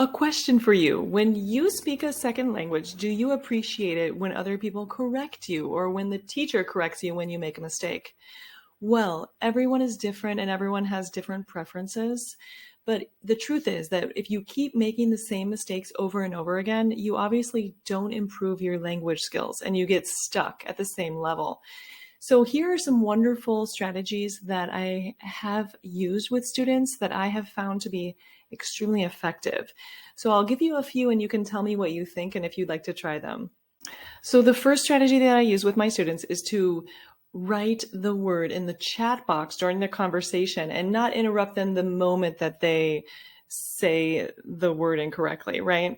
A question for you. When you speak a second language, do you appreciate it when other people correct you or when the teacher corrects you when you make a mistake? Well, everyone is different and everyone has different preferences. But the truth is that if you keep making the same mistakes over and over again, you obviously don't improve your language skills and you get stuck at the same level. So here are some wonderful strategies that I have used with students that I have found to be extremely effective. So I'll give you a few and you can tell me what you think and if you'd like to try them. So the first strategy that I use with my students is to write the word in the chat box during the conversation and not interrupt them the moment that they say the word incorrectly, right?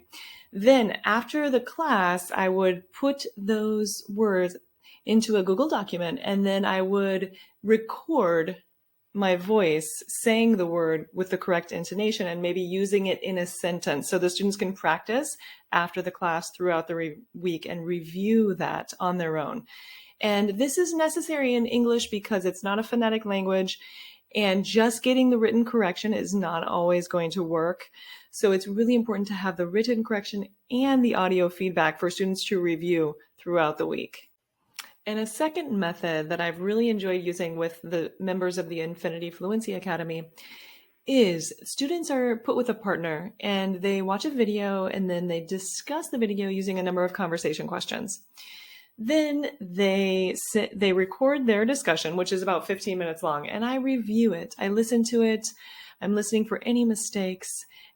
Then after the class, I would put those words into a Google document and then I would record my voice saying the word with the correct intonation and maybe using it in a sentence so the students can practice after the class throughout the week and review that on their own. And this is necessary in English because it's not a phonetic language and just getting the written correction is not always going to work. So it's really important to have the written correction and the audio feedback for students to review throughout the week. And a second method that I've really enjoyed using with the members of the Infinity Fluency Academy is students are put with a partner and they watch a video and then they discuss the video using a number of conversation questions. Then they record their discussion, which is about 15 minutes long, and I review it. I listen to it. I'm listening for any mistakes,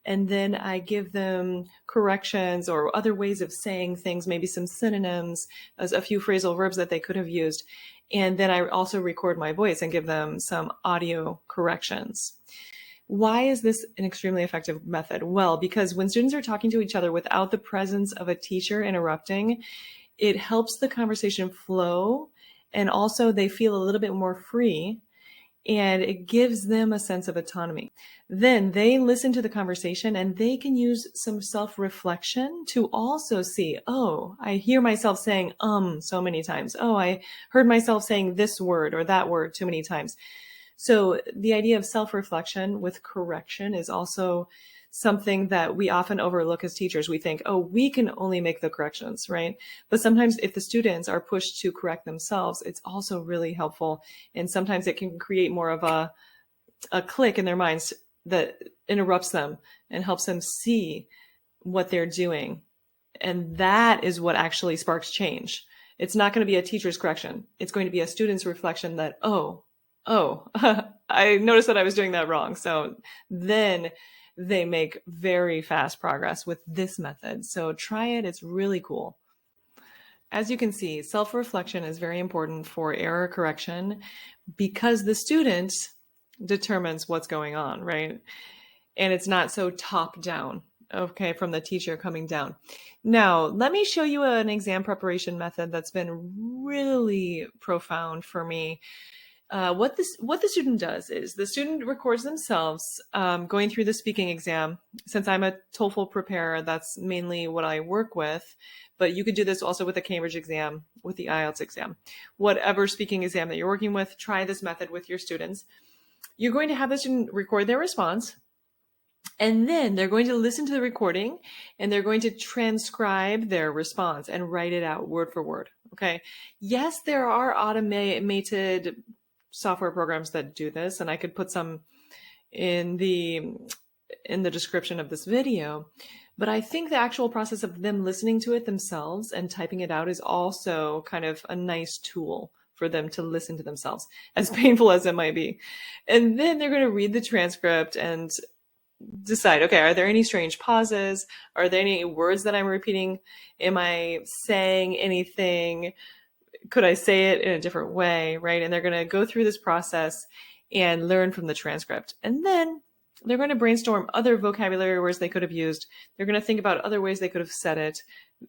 and then I give them corrections or other ways of saying things, maybe some synonyms, as a few phrasal verbs that they could have used. And then I also record my voice and give them some audio corrections. Why is this an extremely effective method? Well, because when students are talking to each other without the presence of a teacher interrupting, it helps the conversation flow, and also they feel a little bit more free, and it gives them a sense of autonomy. Then they listen to the conversation and they can use some self-reflection to also see, oh, I hear myself saying so many times. Oh, I heard myself saying this word or that word too many times. So the idea of self-reflection with correction is also something that we often overlook as teachers. We think, oh, we can only make the corrections, right? But sometimes if the students are pushed to correct themselves, it's also really helpful. And sometimes it can create more of a click in their minds that interrupts them and helps them see what they're doing. And that is what actually sparks change. It's not going to be a teacher's correction. It's going to be a student's reflection that, oh, I noticed that I was doing that wrong. So then they make very fast progress with this method. So try it. It's really cool. As you can see, self-reflection is very important for error correction because the student determines what's going on, right? And it's not so top down, okay, from the teacher coming down. Now, let me show you an exam preparation method that's been really profound for me. What the student does is the student records themselves going through the speaking exam. Since I'm a TOEFL preparer, that's mainly what I work with, but you could do this also with the Cambridge exam, with the IELTS exam. Whatever speaking exam that you're working with, try this method with your students. You're going to have the student record their response, and then they're going to listen to the recording and they're going to transcribe their response and write it out word for word. Okay. Yes, there are automated software programs that do this, and I could put some in the description of this video, but I think the actual process of them listening to it themselves and typing it out is also kind of a nice tool for them to listen to themselves, as painful as it might be. And then they're going to read the transcript and decide, okay, are there any strange pauses? Are there any words that I'm repeating? Am I saying anything? Could I say it in a different way, right? And they're going to go through this process and learn from the transcript. And then they're going to brainstorm other vocabulary words they could have used. They're going to think about other ways they could have said it.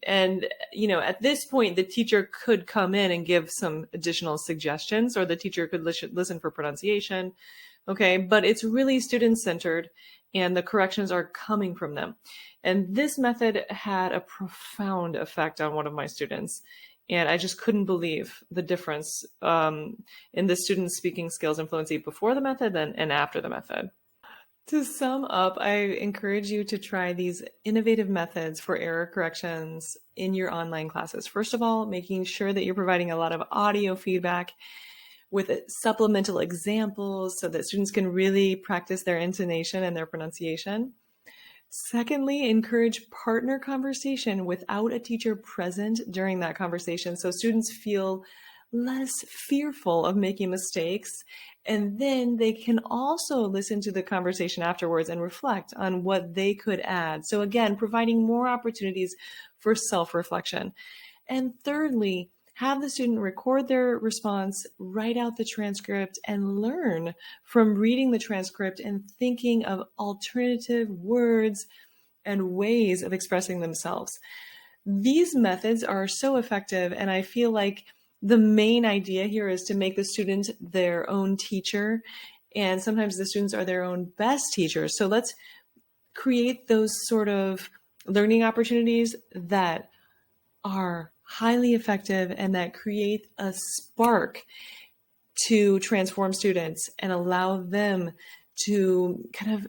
And, you know, at this point, the teacher could come in and give some additional suggestions, or the teacher could listen for pronunciation. Okay, but it's really student-centered and the corrections are coming from them. And this method had a profound effect on one of my students. And I just couldn't believe the difference in the student's speaking skills and fluency before the method and after the method. To sum up, I encourage you to try these innovative methods for error corrections in your online classes. First of all, making sure that you're providing a lot of audio feedback with supplemental examples so that students can really practice their intonation and their pronunciation. Secondly, encourage partner conversation without a teacher present during that conversation so students feel less fearful of making mistakes. And then they can also listen to the conversation afterwards and reflect on what they could add. So, again, providing more opportunities for self reflection. And thirdly, have the student record their response, write out the transcript, and learn from reading the transcript and thinking of alternative words and ways of expressing themselves. These methods are so effective, and I feel like the main idea here is to make the student their own teacher, and sometimes the students are their own best teachers. So let's create those sort of learning opportunities that are highly effective and that create a spark to transform students and allow them to kind of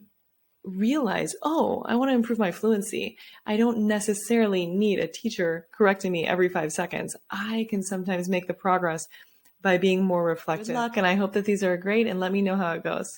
realize, oh, I want to improve my fluency. I don't necessarily need a teacher correcting me every 5 seconds. I can sometimes make the progress by being more reflective. Good luck, and I hope that these are great, and let me know how it goes.